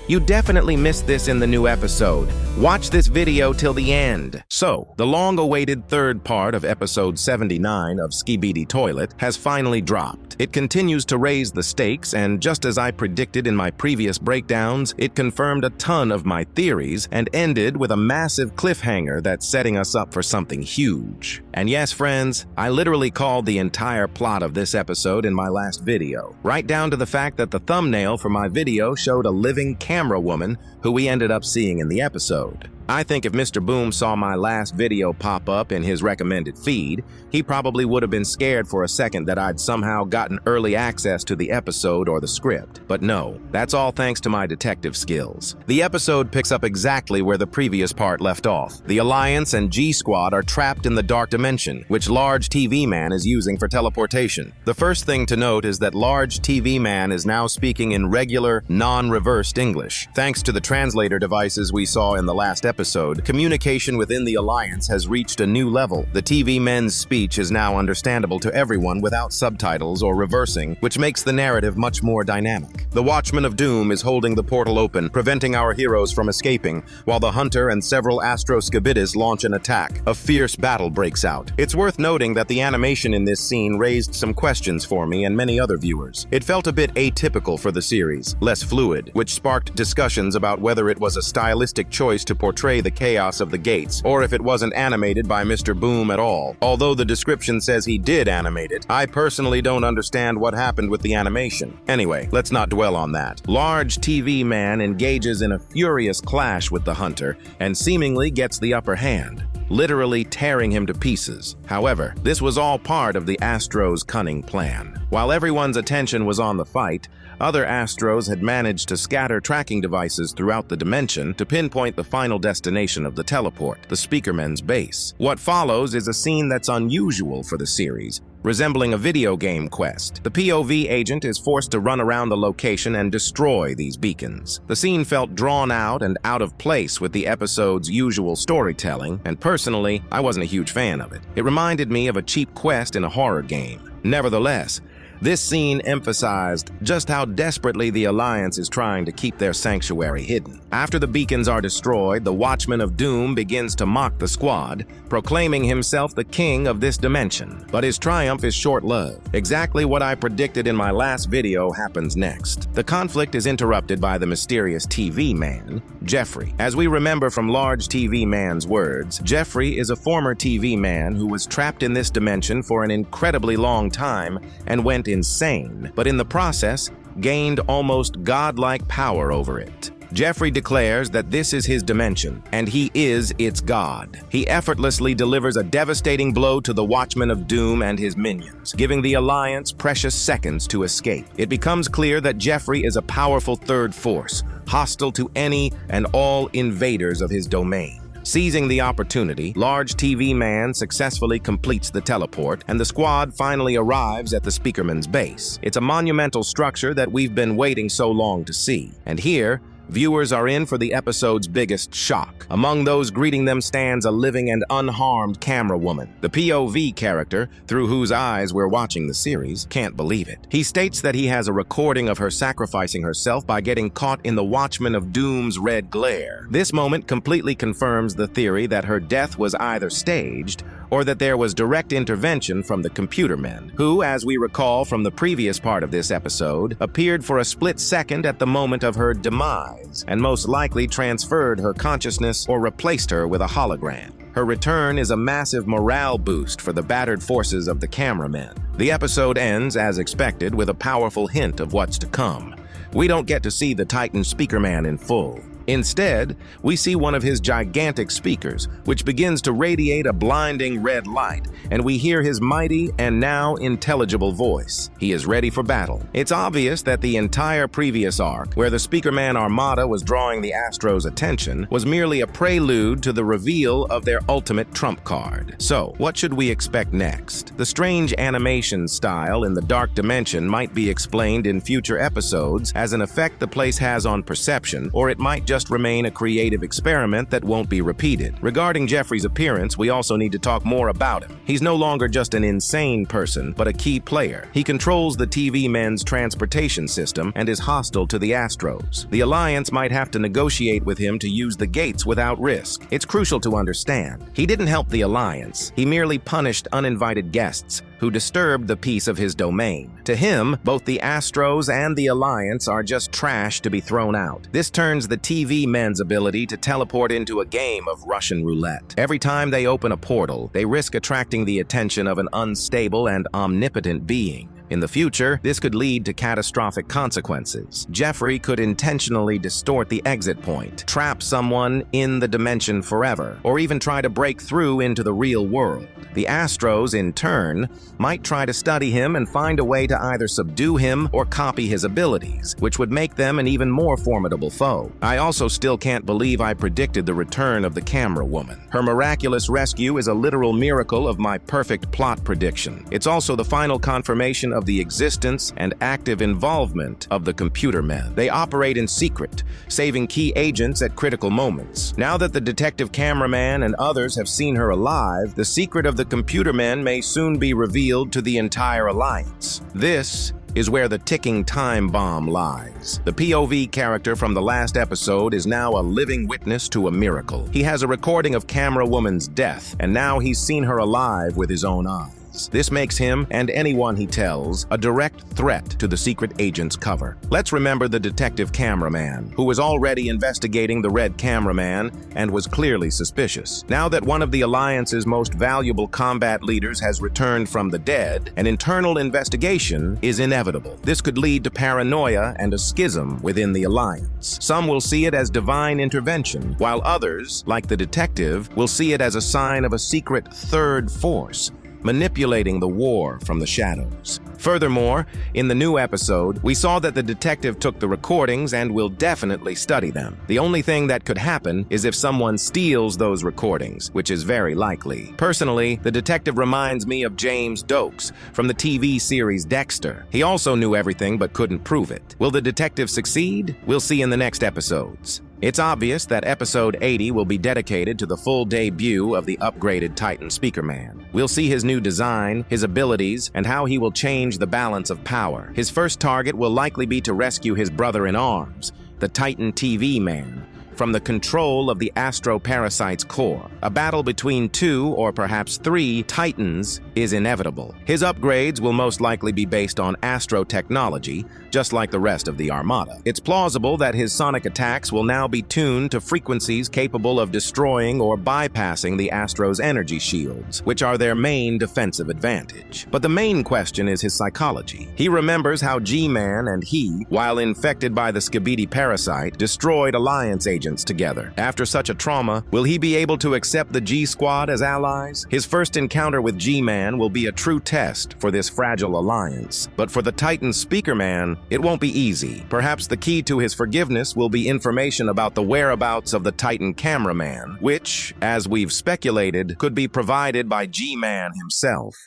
You definitely missed this in the new episode. Watch this video till the end. So, the long-awaited third part of episode 79 of Skibidi Toilet has finally dropped. It continues to raise the stakes, and just as I predicted in my previous breakdowns, it confirmed a ton of my theories and ended with a massive cliffhanger that's setting us up for something huge. And yes, friends, I literally called the entire plot of this episode in my last video, right down to the fact that the thumbnail for my video showed a living camera woman who we ended up seeing in the episode. I think if Mr. Boom saw my last video pop up in his recommended feed, he probably would have been scared for a second that I'd somehow gotten early access to the episode or the script. But no, that's all thanks to my detective skills. The episode picks up exactly where the previous part left off. The Alliance and G-Squad are trapped in the Dark Dimension, which Large TV Man is using for teleportation. The first thing to note is that Large TV Man is now speaking in regular, non-reversed English. Thanks to the translator devices we saw in the last episode, communication within the Alliance has reached a new level. The TV men's speech is now understandable to everyone without subtitles or reversing, which makes the narrative much more dynamic. The Watchman of Doom is holding the portal open, preventing our heroes from escaping, while the Hunter and several skibidis launch an attack. A fierce battle breaks out. It's worth noting that the animation in this scene raised some questions for me and many other viewers. It felt a bit atypical for the series, less fluid, which sparked discussions about whether it was a stylistic choice to portray the chaos of the gates, or if it wasn't animated by Mr. Boom at all. Although the description says he did animate it, I personally don't understand what happened with the animation. Anyway, let's not dwell on that. Large TV Man engages in a furious clash with the Hunter and seemingly gets the upper hand, literally tearing him to pieces. However, this was all part of the Astro's cunning plan. While everyone's attention was on the fight, other Astros had managed to scatter tracking devices throughout the dimension to pinpoint the final destination of the teleport, the Speakerman's base. What follows is a scene that's unusual for the series, resembling a video game quest. The POV agent is forced to run around the location and destroy these beacons. The scene felt drawn out and out of place with the episode's usual storytelling, and personally, I wasn't a huge fan of it. It reminded me of a cheap quest in a horror game. Nevertheless, this scene emphasized just how desperately the Alliance is trying to keep their sanctuary hidden. After the beacons are destroyed, the Watchman of Doom begins to mock the squad, proclaiming himself the king of this dimension. But his triumph is short-lived. Exactly what I predicted in my last video happens next. The conflict is interrupted by the mysterious TV man, Jeffrey. As we remember from Large TV Man's words, Jeffrey is a former TV man who was trapped in this dimension for an incredibly long time and went insane, but in the process, gained almost godlike power over it. Jeffrey declares that this is his dimension, and he is its god. He effortlessly delivers a devastating blow to the Watchman of Doom and his minions, giving the Alliance precious seconds to escape. It becomes clear that Jeffrey is a powerful third force, hostile to any and all invaders of his domain. Seizing the opportunity, Large TV Man successfully completes the teleport, and the squad finally arrives at the Speakerman's base. It's a monumental structure that we've been waiting so long to see. And here, viewers are in for the episode's biggest shock. Among those greeting them stands a living and unharmed camera woman. The POV character, through whose eyes we're watching the series, can't believe it. He states that he has a recording of her sacrificing herself by getting caught in the Watchman of Doom's red glare. This moment completely confirms the theory that her death was either staged or that there was direct intervention from the computer men, who, as we recall from the previous part of this episode, appeared for a split second at the moment of her demise, and most likely transferred her consciousness or replaced her with a hologram. Her return is a massive morale boost for the battered forces of the cameramen. The episode ends, as expected, with a powerful hint of what's to come. We don't get to see the Titan Speakerman in full. Instead, we see one of his gigantic speakers, which begins to radiate a blinding red light, and we hear his mighty and now intelligible voice. He is ready for battle. It's obvious that the entire previous arc, where the Speakerman Armada was drawing the Astro's attention, was merely a prelude to the reveal of their ultimate trump card. So, what should we expect next? The strange animation style in the Dark Dimension might be explained in future episodes as an effect the place has on perception, or it might just just remain a creative experiment that won't be repeated. Regarding Jeffrey's appearance, we also need to talk more about him. He's no longer just an insane person, but a key player. He controls the TV men's transportation system and is hostile to the Astros. The Alliance might have to negotiate with him to use the gates without risk. It's crucial to understand. He didn't help the Alliance. He merely punished uninvited guests who disturbed the peace of his domain. To him, both the Astros and the Alliance are just trash to be thrown out. This turns the TV men's ability to teleport into a game of Russian roulette. Every time they open a portal, they risk attracting the attention of an unstable and omnipotent being. In the future, this could lead to catastrophic consequences. Jeffrey could intentionally distort the exit point, trap someone in the dimension forever, or even try to break through into the real world. The Astros, in turn, might try to study him and find a way to either subdue him or copy his abilities, which would make them an even more formidable foe. I also still can't believe I predicted the return of the camera woman. Her miraculous rescue is a literal miracle of my perfect plot prediction. It's also the final confirmation of the existence and active involvement of the computer men. They operate in secret, saving key agents at critical moments. Now that the detective cameraman and others have seen her alive, the secret of the computer men may soon be revealed to the entire Alliance. This is where the ticking time bomb lies. The POV character from the last episode is now a living witness to a miracle. He has a recording of Camera Woman's death, and now he's seen her alive with his own eyes. This makes him, and anyone he tells, a direct threat to the secret agent's cover. Let's remember the detective cameraman, who was already investigating the red cameraman and was clearly suspicious. Now that one of the Alliance's most valuable combat leaders has returned from the dead, an internal investigation is inevitable. This could lead to paranoia and a schism within the Alliance. Some will see it as divine intervention, while others, like the detective, will see it as a sign of a secret third force, manipulating the war from the shadows. Furthermore, in the new episode, we saw that the detective took the recordings and will definitely study them. The only thing that could happen is if someone steals those recordings, which is very likely. Personally, the detective reminds me of James Dokes from the TV series Dexter. He also knew everything but couldn't prove it. Will the detective succeed? We'll see in the next episodes. It's obvious that episode 80 will be dedicated to the full debut of the upgraded Titan Speakerman. We'll see his new design, his abilities, and how he will change the balance of power. His first target will likely be to rescue his brother-in-arms, the Titan TV Man, from the control of the Astro Parasite's core. A battle between 2 or perhaps 3 Titans is inevitable. His upgrades will most likely be based on Astro technology, just like the rest of the Armada. It's plausible that his sonic attacks will now be tuned to frequencies capable of destroying or bypassing the Astro's energy shields, which are their main defensive advantage. But the main question is his psychology. He remembers how G-Man and he, while infected by the skibidi parasite, destroyed Alliance agents together. After such a trauma, will he be able to accept the G-Squad as allies? His first encounter with G-Man will be a true test for this fragile alliance. But for the Titan Speakerman, it won't be easy. Perhaps the key to his forgiveness will be information about the whereabouts of the Titan Cameraman, which, as we've speculated, could be provided by G-Man himself.